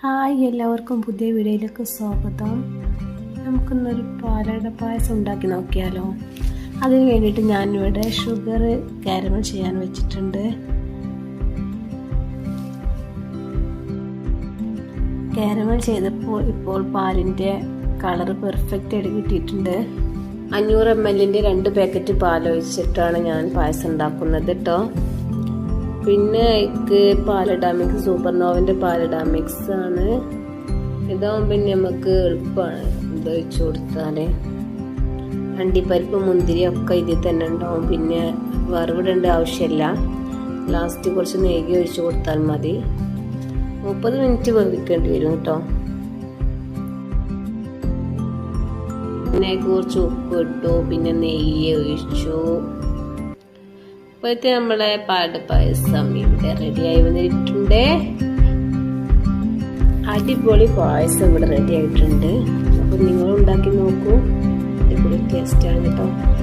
Hi, എല്ലാവർക്കും പുതിയ വീഡിയോയിലേക്ക് സ്വാഗതം. നമുക്കിന്നൊരു പാലട പായസം ഉണ്ടാക്കി നോക്കിയാലോ. അതിന് വേണ്ടിയിട്ട് ഞാനിവിടെ ഷുഗർ കാരമൽ ചെയ്യാൻ വെച്ചിട്ടുണ്ട്. കാരമൽ ചെയ്തപ്പോൾ ഇപ്പോൾ പാലിൻ്റെ കളർ പെർഫെക്റ്റ് ആയിട്ട് കിട്ടിയിട്ടുണ്ട്. 500 ml 2 പാക്കറ്റ് പാലൊഴിച്ചിട്ടാണ് ഞാൻ പായസം ഉണ്ടാക്കുന്നത് കേട്ടോ. പിന്നെ എനിക്ക് പാലട മിക്സ്, സൂപ്പർനോവൻ്റെ പാലട മിക്സ് ആണ്. ഇതാവുമ്പോൾ പിന്നെ നമുക്ക് എളുപ്പമാണ് ഇത് ഒഴിച്ചു കൊടുത്താൽ. അണ്ടിപ്പരിപ്പ് മുന്തിരി ഒക്കെ ഇതിൽ തന്നെ ഉണ്ടാവും. പിന്നെ വറവിടേണ്ട ആവശ്യമില്ല. ലാസ്റ്റ് കുറച്ച് നെയ്യ് ഒഴിച്ചു കൊടുത്താൽ മതി. 30 മിനിറ്റ് വേവിക്കേണ്ടി വരും കേട്ടോ. പിന്നെ കുറച്ച് ഉപ്പ് ഇട്ടു, പിന്നെ നെയ്യ് ഒഴിച്ചു. ഇപ്പോഴത്തെ നമ്മളെ പാലട പായസം ഇവിടെ റെഡിയായി വന്നിട്ടുണ്ട്. അടിപൊളി പായസം ഇവിടെ റെഡി ആയിട്ടുണ്ട്. അപ്പോൾ നിങ്ങൾ ഉണ്ടാക്കി നോക്കൂ. അടിപൊളി ടേസ്റ്റാണ് കേട്ടോ.